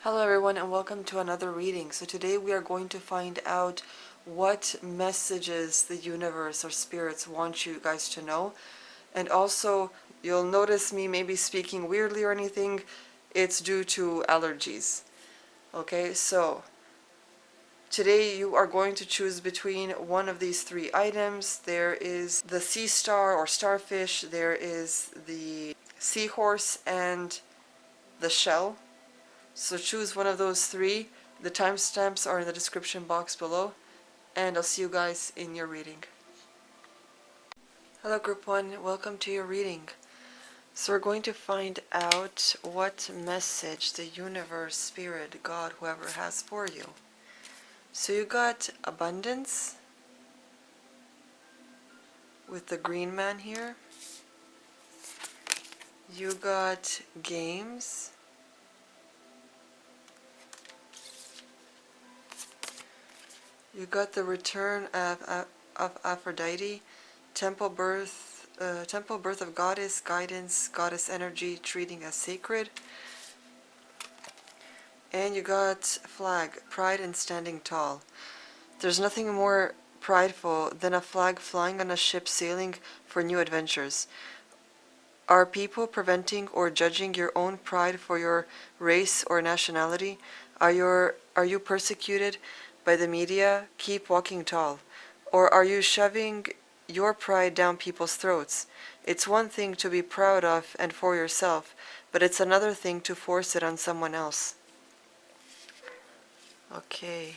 Hello everyone and welcome to another reading. So today we are going to find out what messages the universe or spirits want you guys to know. And also you'll notice me maybe speaking weirdly or anything. It's due to allergies. Okay, so today you are going to choose between one of these three items. There is the sea star or starfish, there is the seahorse, and the shell. So choose one of those three. The timestamps are in the description box below, and I'll see you guys in your reading. Hello group 1, welcome to your reading. So we're going to find out what message the universe, spirit, God, whoever has for you. So you got abundance with the green man here. You got games. You got the return of Aphrodite, temple birth of goddess, guidance, goddess energy, treating as sacred. And you got flag, pride and standing tall. There's nothing more prideful than a flag flying on a ship sailing for new adventures. Are people preventing or judging your own pride for your race or nationality? Are you persecuted by the media? Keep walking tall. Or are you shoving your pride down people's throats? It's one thing to be proud of and for yourself, but it's another thing to force it on someone else. Okay.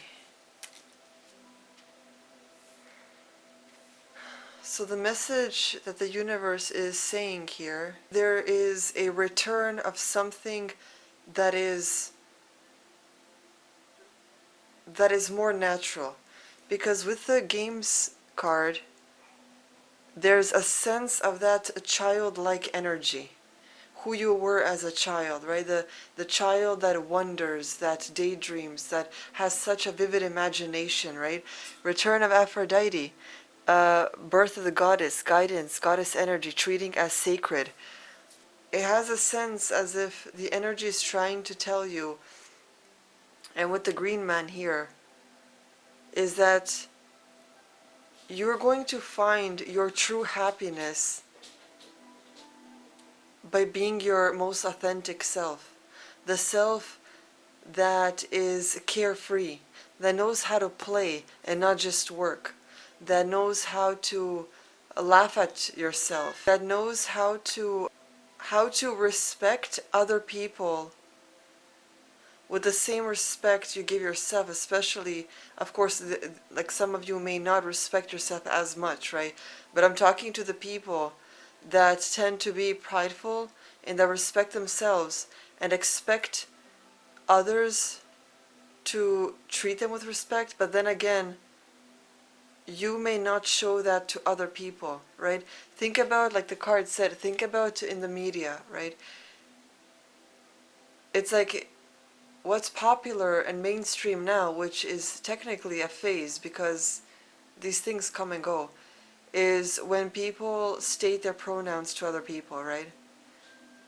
So the message that the universe is saying here, there is a return of something that is more natural. Because with the games card, there's a sense of that childlike energy. Who you were as a child, right? The child that wonders, that daydreams, that has such a vivid imagination, right? Return of Aphrodite. Birth of the goddess, guidance, goddess energy, treating as sacred. It has a sense as if the energy is trying to tell you, and with the green man here, is that you're going to find your true happiness by being your most authentic self. The self that is carefree, that knows how to play and not just work, that knows how to laugh at yourself, that knows how to respect other people with the same respect you give yourself, especially, of course, like some of you may not respect yourself as much, right? But I'm talking to the people that tend to be prideful and that respect themselves and expect others to treat them with respect, but then again, you may not show that to other people, right? Think about, like the card said, think about in the media, right? It's like what's popular and mainstream now, which is technically a phase because these things come and go, is when people state their pronouns to other people, right?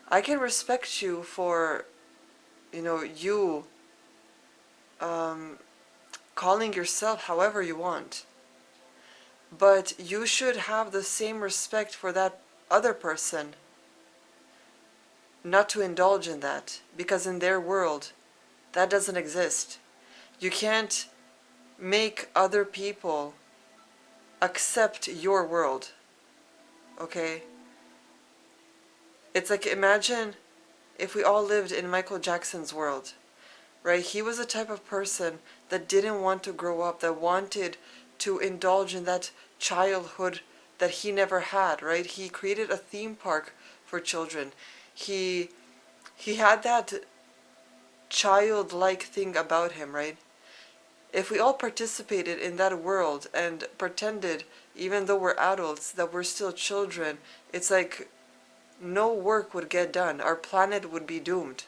I can respect you for, you calling yourself however you want. But you should have the same respect for that other person, not to indulge in that, because in their world, that doesn't exist. You can't make other people accept your world, okay? It's like, imagine if we all lived in Michael Jackson's world, right? He was the type of person that didn't want to grow up, that wanted to indulge in that childhood that he never had, right? He created a theme park for children. He had that childlike thing about him, right? If we all participated in that world and pretended, even though we're adults, that we're still children, it's like no work would get done. Our planet would be doomed,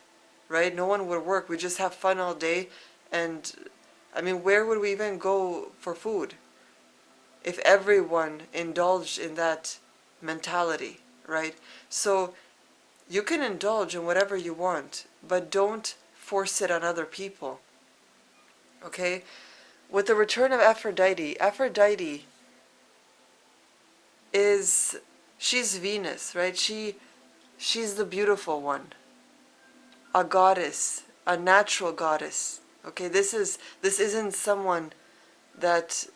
right? No one would work. We just have fun all day. And I mean, where would we even go for food if everyone indulged in that mentality, right? So you can indulge in whatever you want, but don't force it on other people. Okay? With the return of Aphrodite, Aphrodite is, she's Venus, right? She's the beautiful one, a goddess, a natural goddess. Okay, this isn't someone that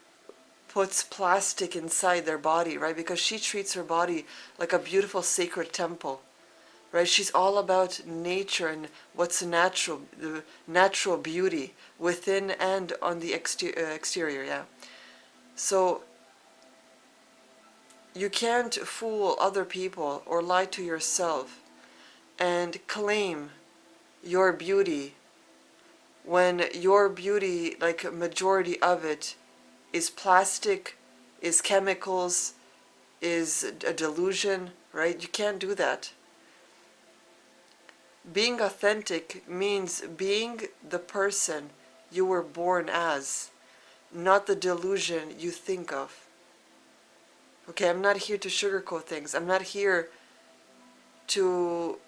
puts plastic inside their body, right? Because she treats her body like a beautiful sacred temple, right? She's all about nature and what's natural, the natural beauty within and on the exterior, yeah. So you can't fool other people or lie to yourself and claim your beauty when your beauty, like a majority of it, is plastic, is chemicals, is a delusion, right? You can't do that. Being authentic means being the person you were born as, not the delusion you think of. Okay, I'm not here to sugarcoat things. I'm not here to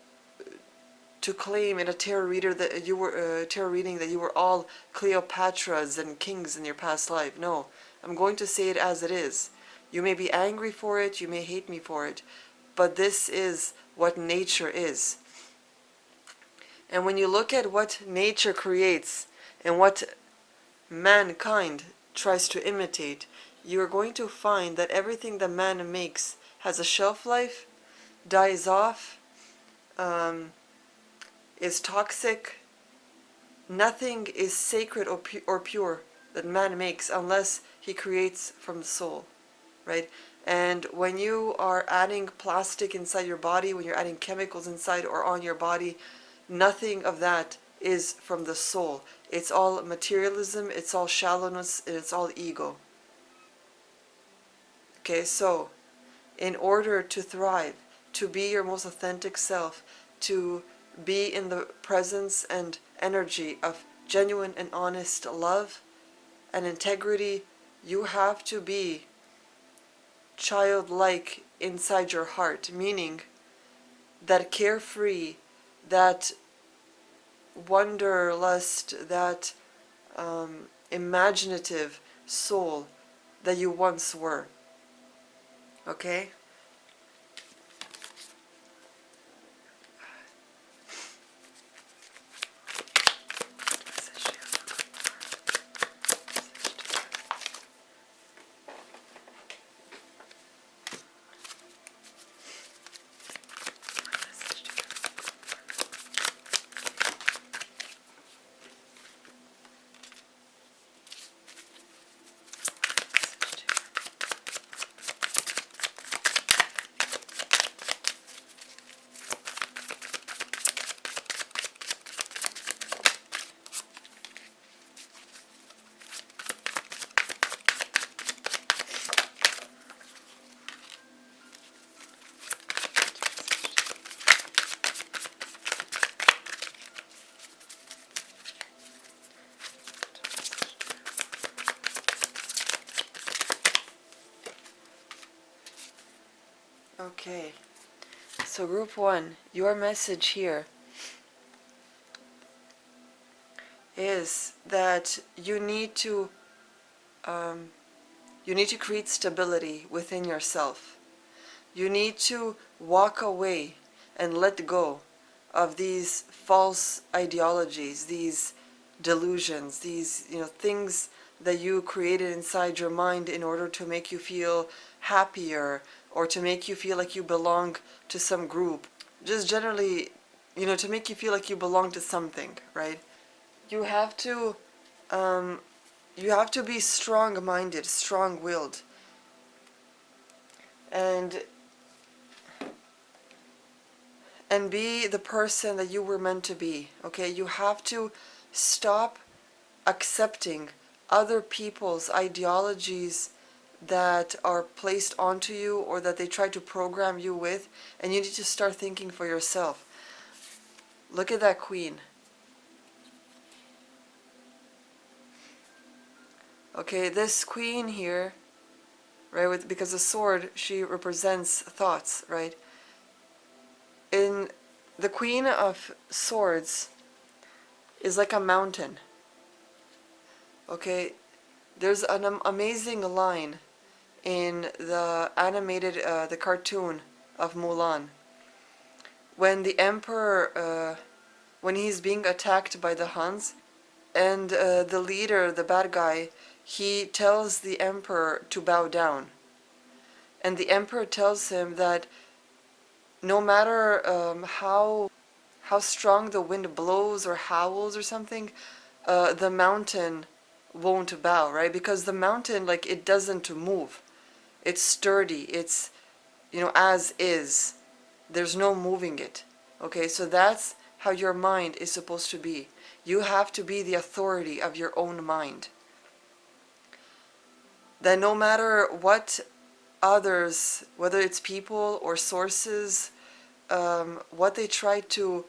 claim in a tarot reader that you were tarot reading that you were all Cleopatras and kings in your past life. No, I'm going to say it as it is. You may be angry for it, you may hate me for it, but this is what nature is. And when you look at what nature creates and what mankind tries to imitate, you are going to find that everything that man makes has a shelf life, dies off, is toxic. Nothing is sacred or pure that man makes unless he creates from the soul, right? And when you are adding plastic inside your body, when you're adding chemicals inside or on your body, nothing of that is from the soul. It's all materialism, it's all shallowness, and it's all ego. Okay, so in order to thrive, to be your most authentic self, to be in the presence and energy of genuine and honest love and integrity, you have to be childlike inside your heart, meaning that carefree, that wanderlust, that imaginative soul that you once were. Okay? Okay, so group 1, your message here is that you need to create stability within yourself. You need to walk away and let go of these false ideologies, these delusions, these things that you created inside your mind in order to make you feel happier or to make you feel like you belong to some group. Just generally, to make you feel like you belong to something, right? You have to be strong-minded, strong-willed, and be the person that you were meant to be. Okay, you have to stop accepting other people's ideologies that are placed onto you or that they try to program you with, and you need to start thinking for yourself. Look at that queen. Okay, this queen here, right, because the sword, she represents thoughts, right? In the Queen of Swords, is like a mountain. Okay, there's an amazing line in the animated, the cartoon of Mulan, when the emperor, when he's being attacked by the Huns, and the leader, the bad guy, he tells the emperor to bow down, and the emperor tells him that no matter how strong the wind blows or howls or something, the mountain won't bow, right? Because the mountain, like, it doesn't move. It's sturdy. It's, as is. There's no moving it. Okay, so that's how your mind is supposed to be. You have to be the authority of your own mind. That no matter what others, whether it's people or sources, what they try to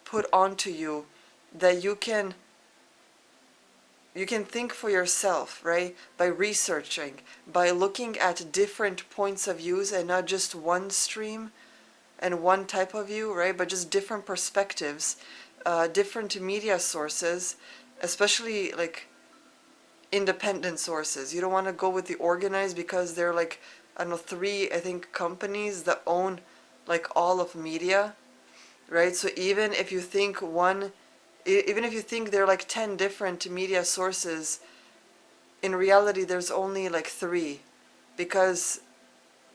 put onto you, that you can think for yourself, right? By researching, by looking at different points of views and not just one stream and one type of view, right? But just different perspectives, different media sources, especially like independent sources. You don't want to go with the organized, because they're like, I don't know, 3, I think, companies that own like all of media, right? So even if you think there are like 10 different media sources, in reality there's only like 3, because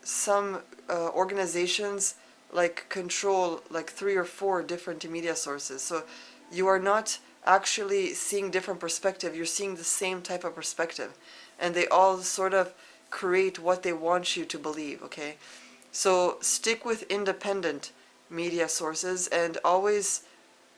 some organizations like control like 3 or 4 different media sources. So you are not actually seeing different perspective, you're seeing the same type of perspective, and they all sort of create what they want you to believe. Okay, so stick with independent media sources and always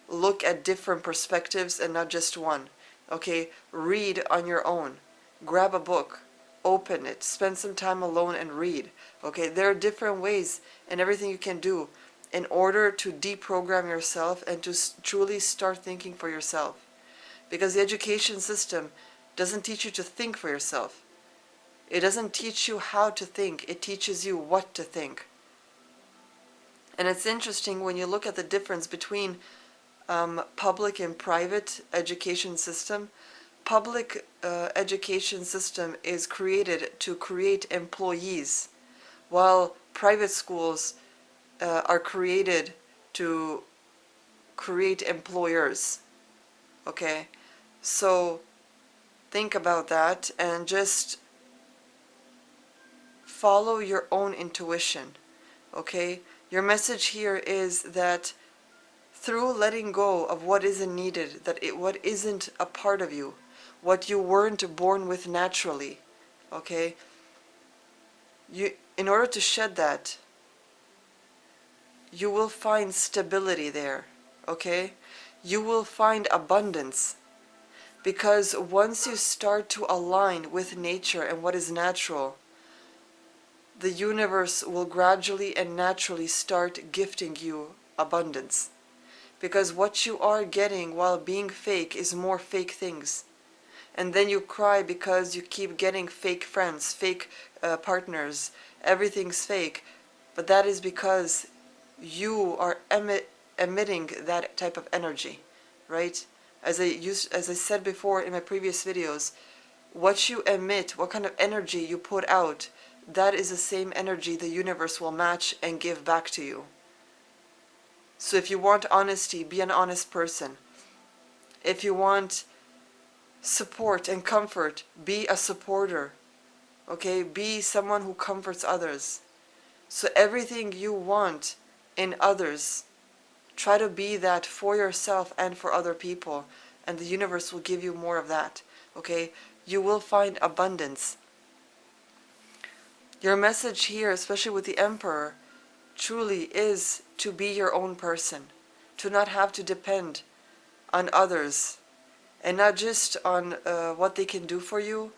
look at different perspectives and not just one. Okay, read on your own. Grab a book, open it, spend some time alone and read. Okay, there are different ways and everything you can do in order to deprogram yourself and to truly start thinking for yourself. Because the education system doesn't teach you to think for yourself. It doesn't teach you how to think, it teaches you what to think. And it's interesting when you look at the difference between public and private education system. Public education system is created to create employees, while private schools are created to create employers. Okay, so think about that and just follow your own intuition. Okay, your message here is that through letting go of what isn't needed, what isn't a part of you, what you weren't born with naturally, okay, in order to shed that, you will find stability there. Okay, you will find abundance, because once you start to align with nature and what is natural, the universe will gradually and naturally start gifting you abundance. Because what you are getting while being fake is more fake things. And then you cry because you keep getting fake friends, fake partners, everything's fake. But that is because you are emitting that type of energy, right? As I said before in my previous videos, what you emit, what kind of energy you put out, that is the same energy the universe will match and give back to you. So if you want honesty, be an honest person. If you want support and comfort, be a supporter. Okay, be someone who comforts others. So everything you want in others, try to be that for yourself and for other people, and the universe will give you more of that. Okay, you will find abundance. Your message here, especially with the Emperor, truly is to be your own person, to not have to depend on others, and not just on what they can do for you,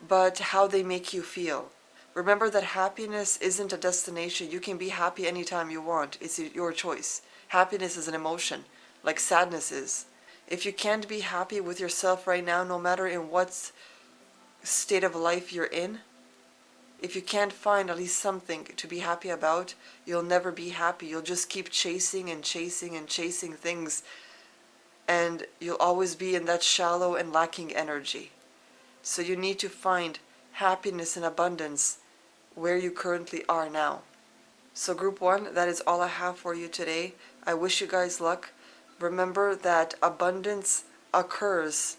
but how they make you feel. Remember that happiness isn't a destination. You can be happy anytime you want. It's your choice. Happiness is an emotion, like sadness is. If you can't be happy with yourself right now, no matter in what state of life you're in, if you can't find at least something to be happy about, you'll never be happy. You'll just keep chasing and chasing and chasing things and you'll always be in that shallow and lacking energy. So you need to find happiness and abundance where you currently are now. So group 1, that is all I have for you today. I wish you guys luck. Remember that abundance occurs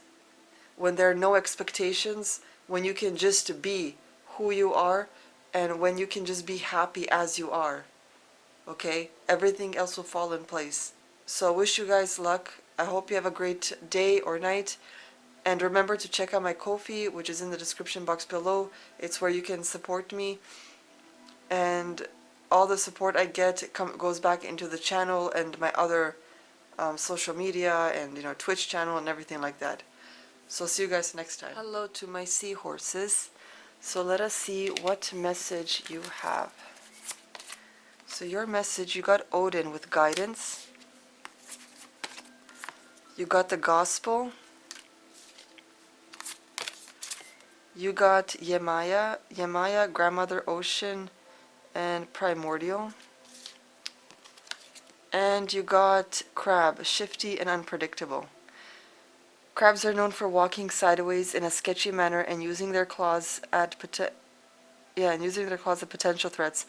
when there are no expectations, when you can just be who you are, and when you can just be happy as you are. Okay? Everything else will fall in place. So I wish you guys luck. I hope you have a great day or night. And remember to check out my Ko-fi, which is in the description box below. It's where you can support me. And all the support I get goes back into the channel and my other social media and Twitch channel and everything like that. So see you guys next time. Hello to my seahorses. So let us see what message you have. So your message, you got Odin with guidance. You got the gospel. You got Maia, grandmother ocean, and primordial. And you got crab, shifty and unpredictable. Crabs are known for walking sideways in a sketchy manner and using their claws at potential threats.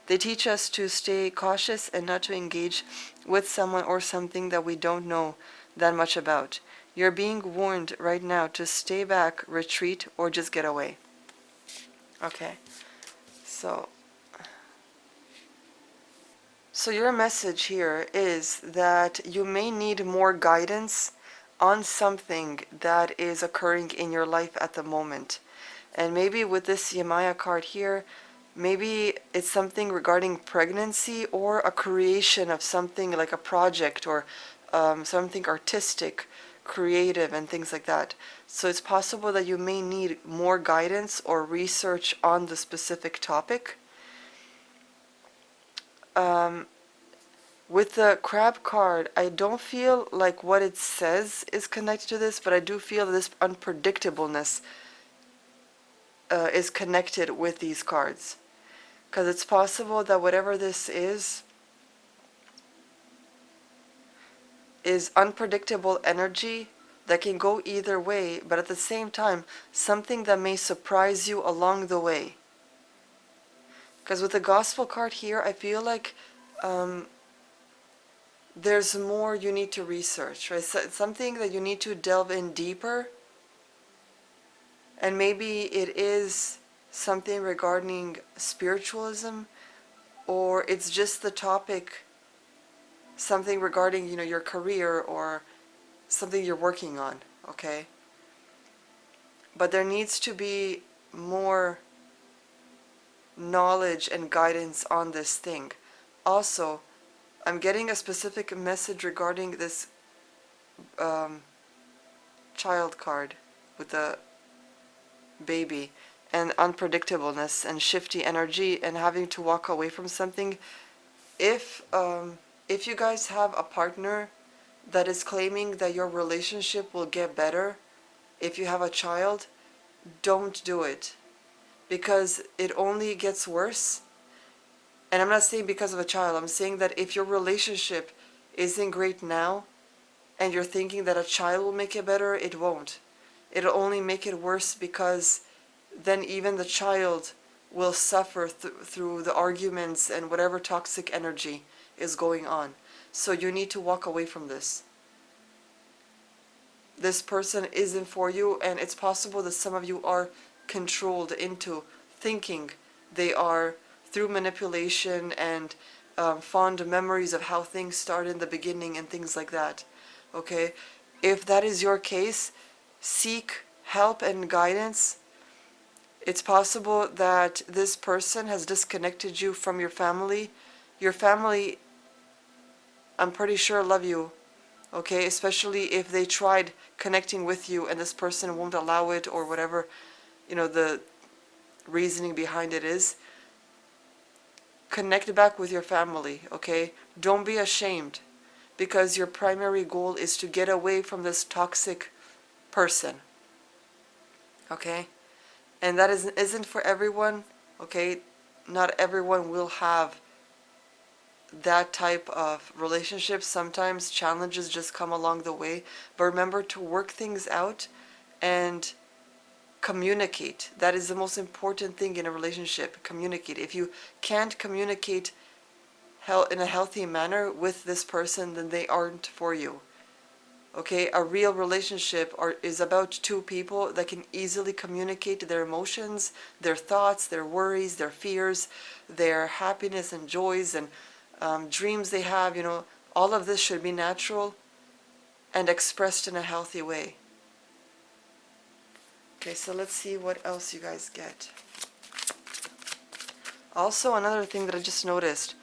They teach us to stay cautious and not to engage with someone or something that we don't know that much about. You're being warned right now to stay back, retreat, or just get away. Okay, so your message here is that you may need more guidance on something that is occurring in your life at the moment. And maybe with this Maia card here, maybe it's something regarding pregnancy or a creation of something like a project or something artistic, creative, and things like that. So it's possible that you may need more guidance or research on the specific topic. With the crab card, I don't feel like what it says is connected to this, but I do feel this unpredictableness is connected with these cards. Because it's possible that whatever this is unpredictable energy that can go either way, but at the same time, something that may surprise you along the way. Because with the gospel card here, I feel like there's more you need to research, right? So it's something that you need to delve in deeper. And maybe it is something regarding spiritualism, or it's just the topic, something regarding, your career or something you're working on, okay? But there needs to be more knowledge and guidance on this thing. Also, I'm getting a specific message regarding this child card with the baby and unpredictableness and shifty energy and having to walk away from something. If you guys have a partner that is claiming that your relationship will get better if you have a child, don't do it, because it only gets worse. And I'm not saying because of a child, I'm saying that if your relationship isn't great now and you're thinking that a child will make it better, it won't. It'll only make it worse, because then even the child will suffer through the arguments and whatever toxic energy is going on. So you need to walk away from this. This person isn't for you, and it's possible that some of you are controlled into thinking they are, through manipulation and fond memories of how things started in the beginning and things like that. Okay? If that is your case, seek help and guidance. It's possible that this person has disconnected you from your family. Your family, I'm pretty sure, love you, okay? Especially if they tried connecting with you and this person won't allow it, or whatever, the reasoning behind it is. Connect back with your family, okay? Don't be ashamed, because your primary goal is to get away from this toxic person, okay? And that isn't for everyone, okay? Not everyone will have that type of relationship, sometimes challenges just come along the way. But remember to work things out and communicate. That is the most important thing in a relationship. Communicate. If you can't communicate in a healthy manner with this person, then they aren't for you. Okay, a real relationship is about two people that can easily communicate their emotions, their thoughts, their worries, their fears, their happiness and joys and dreams they have. All of this should be natural and expressed in a healthy way. Okay, so let's see what else you guys get. Also, another thing that I just noticed,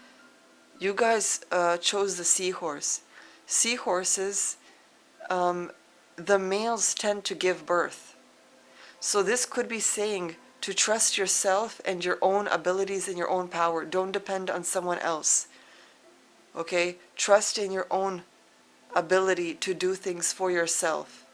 you guys chose the seahorse. Seahorses, the males tend to give birth. So this could be saying to trust yourself and your own abilities and your own power. Don't depend on someone else. Okay? Trust in your own ability to do things for yourself.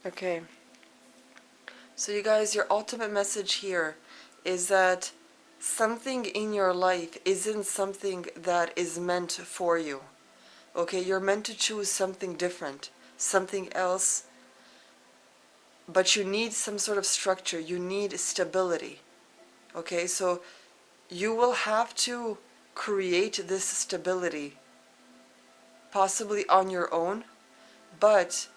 Okay, so you guys, your ultimate message here is that something in your life isn't something that is meant for you. Okay, you're meant to choose something different, something else, but you need some sort of structure, you need stability. Okay, so you will have to create this stability, possibly on your own, but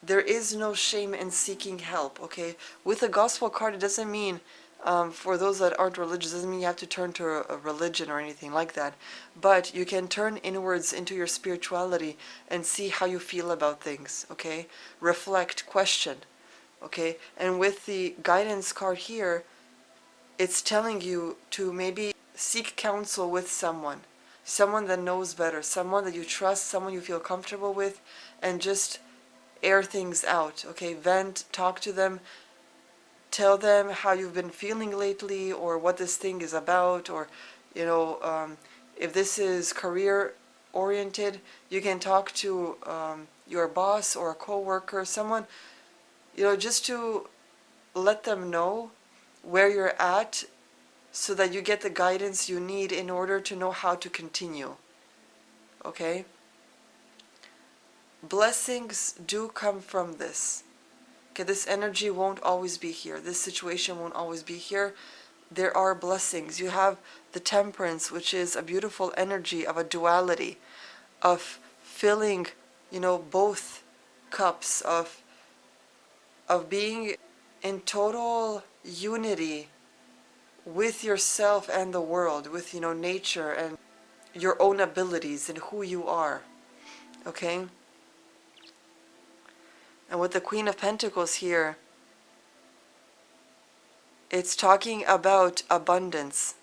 there is no shame in seeking help, okay? With a gospel card, it doesn't mean, for those that aren't religious, it doesn't mean you have to turn to a religion or anything like that. But you can turn inwards into your spirituality and see how you feel about things, okay? Reflect, question, okay? And with the guidance card here, it's telling you to maybe seek counsel with someone that knows better, someone that you trust, someone you feel comfortable with, and just air things out, okay? Vent, talk to them, tell them how you've been feeling lately or what this thing is about, or if this is career oriented, you can talk to your boss or a co-worker, someone, just to let them know where you're at so that you get the guidance you need in order to know how to continue, okay? Blessings do come from this. Okay, this energy won't always be here. This situation won't always be here. There are blessings. You have the temperance, which is a beautiful energy of a duality, of filling, both cups, of being in total unity with yourself and the world, with, nature and your own abilities and who you are. Okay? And with the Queen of Pentacles here, it's talking about abundance.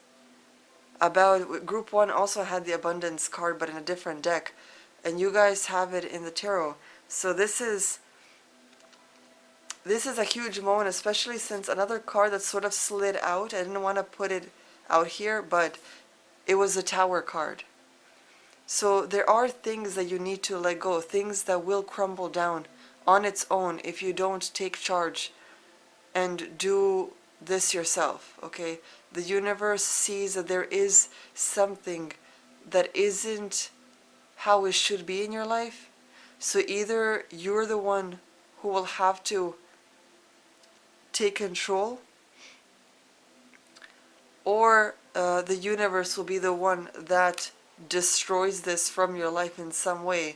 Group 1 also had the abundance card, but in a different deck. And you guys have it in the tarot. So this is a huge moment, especially since another card that sort of slid out, I didn't want to put it out here, but it was the Tower card. So there are things that you need to let go, things that will crumble down on its own if you don't take charge and do this yourself, okay? The universe sees that there is something that isn't how it should be in your life. So either you're the one who will have to take control, or the universe will be the one that destroys this from your life in some way,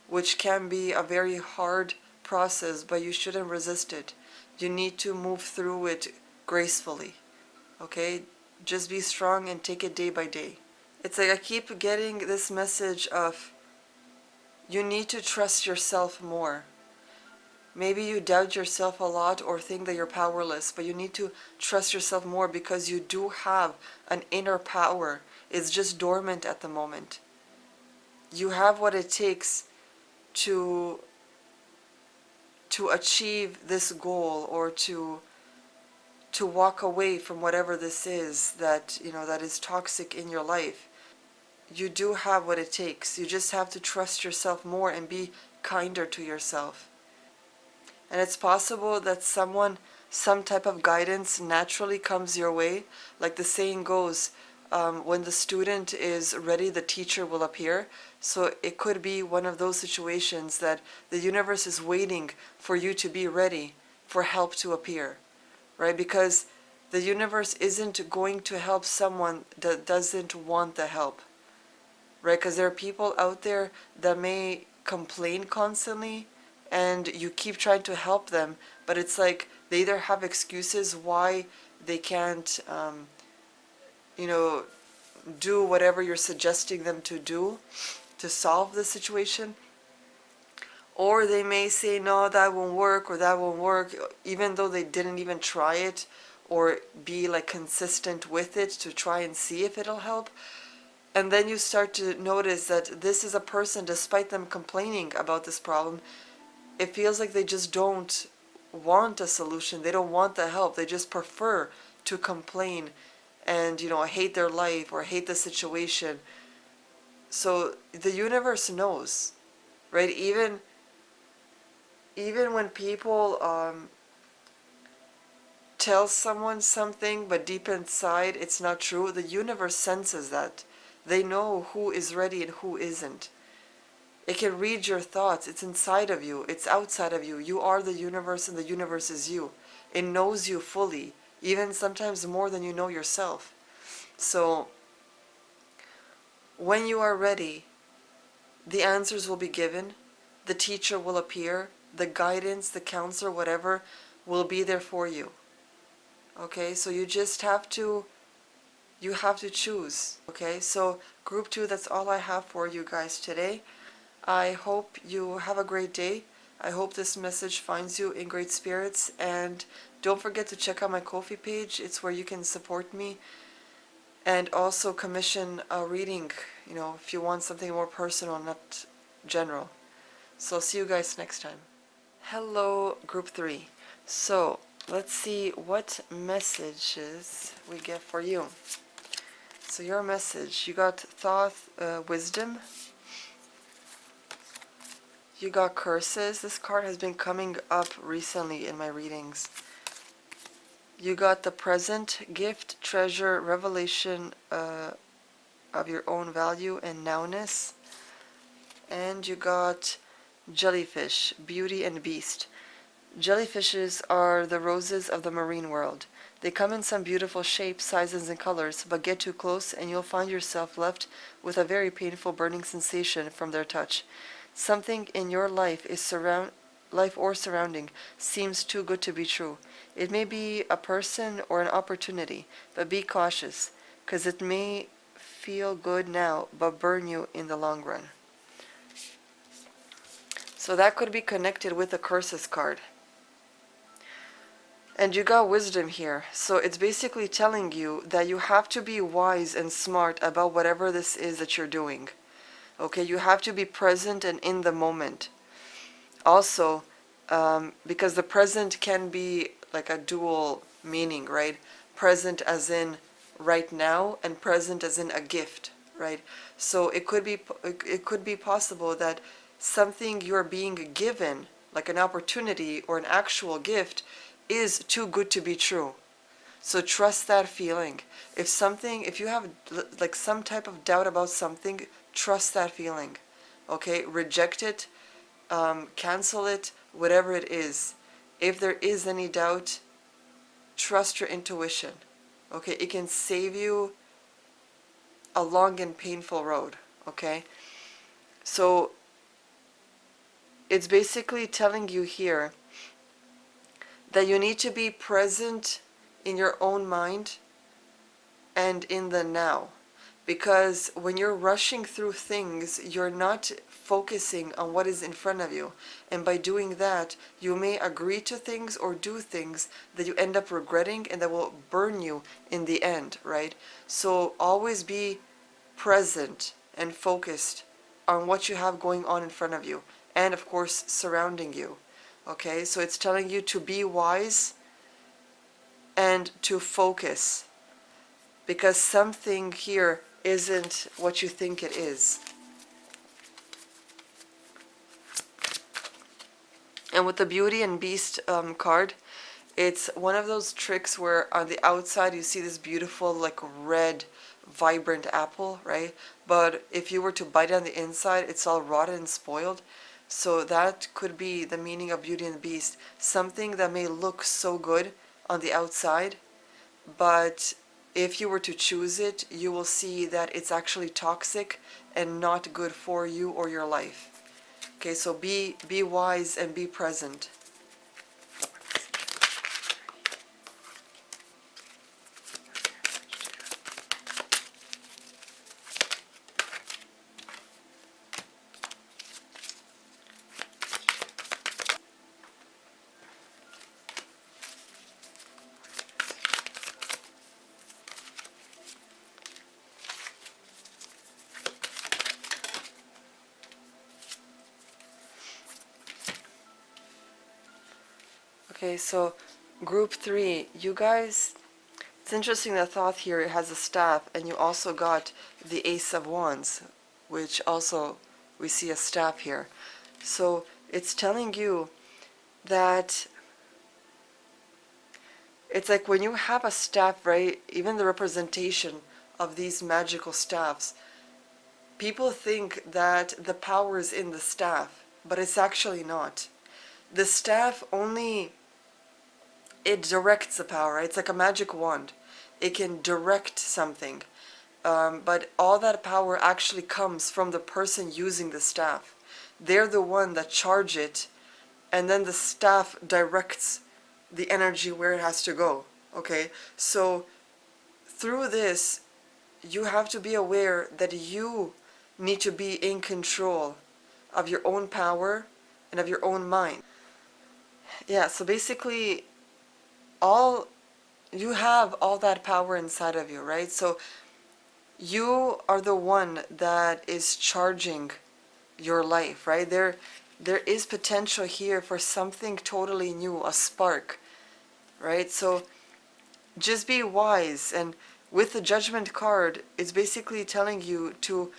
which can be a very hard process, but you shouldn't resist it. You need to move through it gracefully, okay? Just be strong and take it day by day. It's like I keep getting this message of you need to trust yourself more. Maybe you doubt yourself a lot or think that you're powerless, but you need to trust yourself more because you do have an inner power. It's just dormant at the moment. You have what it takes to achieve this goal, or to walk away from whatever this is that, that is toxic in your life. You do have what it takes. You just have to trust yourself more and be kinder to yourself. And it's possible that some type of guidance naturally comes your way. Like the saying goes, when the student is ready, the teacher will appear. So it could be one of those situations that the universe is waiting for you to be ready for help to appear, right? Because the universe isn't going to help someone that doesn't want the help, right? Because there are people out there that may complain constantly, and you keep trying to help them, but it's like they either have excuses why they can't, do whatever you're suggesting them to do to solve the situation, or they may say, no, that won't work, or that won't work, even though they didn't even try it or be like consistent with it to try and see if it'll help. And then you start to notice that this is a person, despite them complaining about this problem, it feels like they just don't want a solution. They don't want the help. They just prefer to complain and, hate their life or hate the situation. So the universe knows, right? Even when people tell someone something, but deep inside it's not true, the universe senses that. They know who is ready and who isn't. It can read your thoughts. It's inside of you. It's outside of you. You are the universe and the universe is you. It knows you fully, even sometimes more than you know yourself. So when you are ready, the answers will be given. The teacher will appear. The guidance, the counselor, whatever, will be there for you. Okay, so you just have to choose. Okay, so group 2, that's all I have for you guys today. I hope you have a great day. I hope this message finds you in great spirits, and don't forget to check out my Ko-fi page. It's where you can support me and also commission a reading, if you want something more personal, not general. So see you guys next time. Hello, group 3. So let's see what messages we get for you. So your message, you got thought, wisdom. You got curses. This card has been coming up recently in my readings. You got the present, gift, treasure, revelation of your own value and nowness. And you got jellyfish, beauty and beast. Jellyfishes are the roses of the marine world. They come in some beautiful shapes, sizes, and colors, but get too close and you'll find yourself left with a very painful burning sensation from their touch. Something in your life or surrounding seems too good to be true. It may be a person or an opportunity, but be cautious, because it may feel good now, but burn you in the long run. So that could be connected with the curses card. And you got wisdom here. So it's basically telling you that you have to be wise and smart about whatever this is that you're doing. Okay, you have to be present and in the moment. Also, because the present can be like a dual meaning, right? Present as in right now, and present as in a gift, right? So it could be possible that something you're being given, like an opportunity or an actual gift, is too good to be true. So trust that feeling. If you have like some type of doubt about something, trust that feeling. Okay, reject it, cancel it, whatever it is. If there is any doubt, trust your intuition. Okay, it can save you a long and painful road. Okay, so it's basically telling you here that you need to be present in your own mind and in the now. because when you're rushing through things, you're not focusing on what is in front of you. And by doing that, you may agree to things or do things that you end up regretting and that will burn you in the end, right? So always be present and focused on what you have going on in front of you and, of course, surrounding you. Okay, so it's telling you to be wise and to focus, because something here isn't what you think it is. And with the Beauty and Beast card, it's one of those tricks where on the outside you see this beautiful like red vibrant apple, right? But if you were to bite on the inside, it's all rotten and spoiled. So that could be the meaning of Beauty and the Beast. Something that may look so good on the outside, but if you were to choose it, you will see that it's actually toxic and not good for you or your life. Okay, so be wise and be present. Okay, so group 3, you guys, it's interesting that Thoth here has a staff, and you also got the Ace of Wands, which also we see a staff here. So it's telling you that it's like when you have a staff, right, even the representation of these magical staffs, people think that the power is in the staff, but it's actually not. The staff only, it directs the power, right? It's like a magic wand. It can direct something, but all that power actually comes from the person using the staff. They're the one that charge it, and then the staff directs the energy where it has to go. Okay, so through this, you have to be aware that you need to be in control of your own power and of your own mind. Yeah, so basically, you have all that power inside of you, right? So you are the one that is charging your life, right? There is potential here for something totally new, a spark, right? So just be wise. And with the Judgment card, it's basically telling you to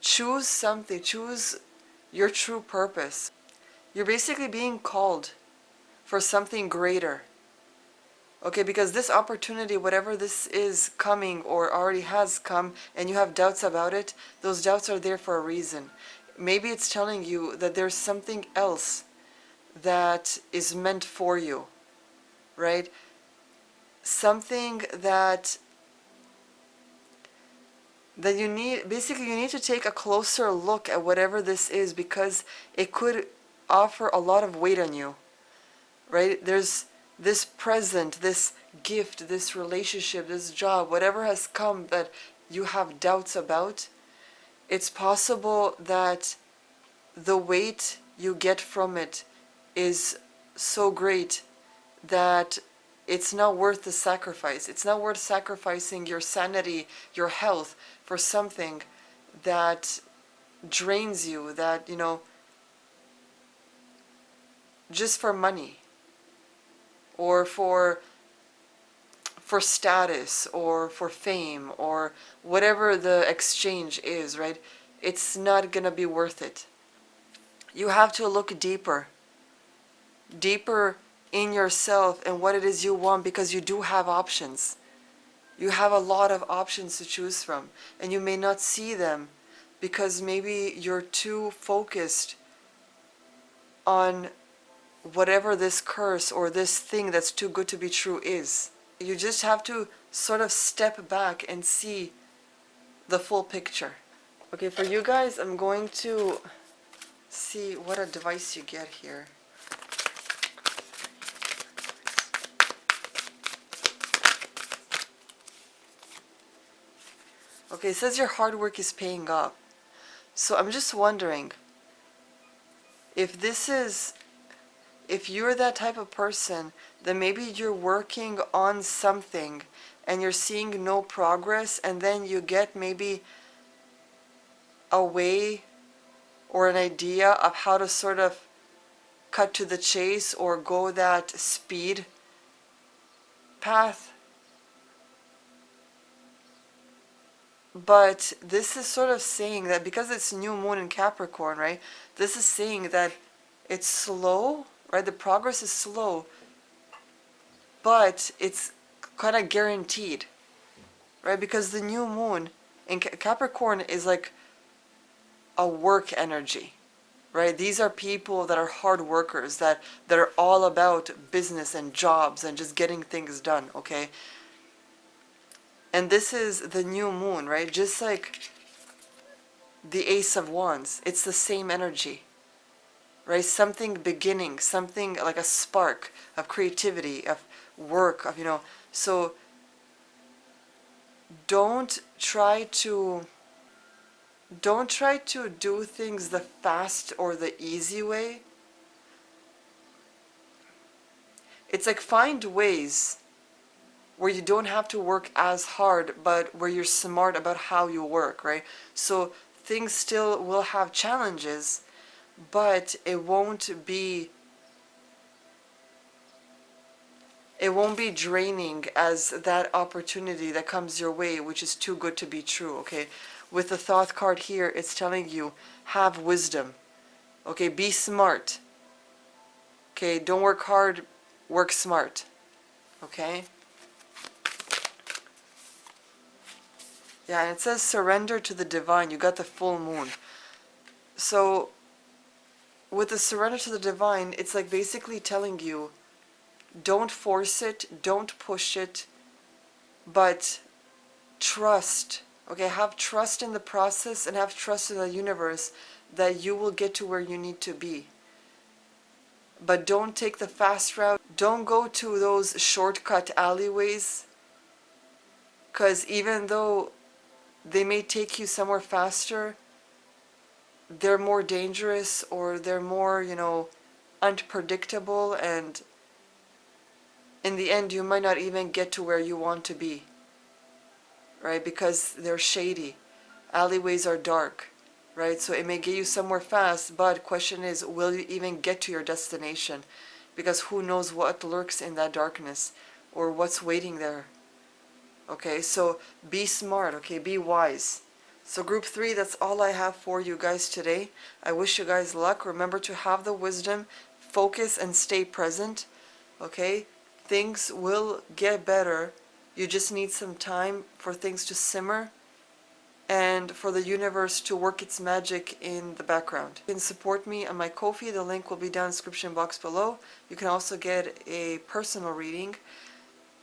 choose something, choose your true purpose. You're basically being called for something greater. Okay, because this opportunity, whatever this is coming or already has come, and you have doubts about it, those doubts are there for a reason. Maybe it's telling you that there's something else that is meant for you, right? Something that you need, basically you need to take a closer look at whatever this is, because it could offer a lot of weight on you, right? There's this present, this gift, this relationship, this job, whatever has come that you have doubts about, it's possible that the weight you get from it is so great that it's not worth the sacrifice. It's not worth sacrificing your sanity, your health, for something that drains you, that, just for money, or for status, or for fame, or whatever the exchange is, right? It's not gonna be worth it. You have to look deeper in yourself and what it is you want, because you do have options. You have a lot of options to choose from, and you may not see them because maybe you're too focused on whatever this curse or this thing that's too good to be true is. You just have to sort of step back and see the full picture. Okay, for you guys, I'm going to see what advice you get here. Okay, it says your hard work is paying off. So I'm just wondering if if you're that type of person, then maybe you're working on something and you're seeing no progress, and then you get maybe a way or an idea of how to sort of cut to the chase or go that speed path. But this is sort of saying that because it's new moon in Capricorn, right? This is saying that it's slow, right? The progress is slow, but it's kind of guaranteed, right? Because the new moon in Capricorn is like a work energy, right? These are people that are hard workers, that are all about business and jobs and just getting things done, okay? And this is the new moon, right? Just like the Ace of Wands, it's the same energy, right? Something beginning, something like a spark of creativity, of work, of, so don't try to do things the fast or the easy way. It's like find ways where you don't have to work as hard, but where you're smart about how you work, right? So things still will have challenges, but it won't be draining as that opportunity that comes your way, which is too good to be true, okay? With the Thoth card here, it's telling you, have wisdom, okay? Be smart, okay? Don't work hard, work smart, okay? Yeah, and it says surrender to the divine. You got the full moon. So with the surrender to the divine, it's like basically telling you, don't force it, don't push it, but trust, okay? Have trust in the process and have trust in the universe that you will get to where you need to be. But don't take the fast route. Don't go to those shortcut alleyways, because even though they may take you somewhere faster, they're more dangerous, or they're more, unpredictable, and in the end you might not even get to where you want to be, right? Because they're shady. Alleyways are dark, right? So it may get you somewhere fast, but question is, will you even get to your destination? Because who knows what lurks in that darkness or what's waiting there. Okay, so be smart, okay? Be wise. So group 3, that's all I have for you guys today. I wish you guys luck. Remember to have the wisdom, focus, and stay present, okay? Things will get better. You just need some time for things to simmer and for the universe to work its magic in the background. You can support me on my Ko-fi. The link will be down in the description box below. You can also get a personal reading.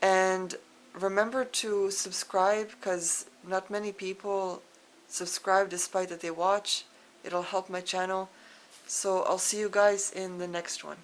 And remember to subscribe, because not many people subscribe despite that they watch. It'll help my channel. So I'll see you guys in the next one.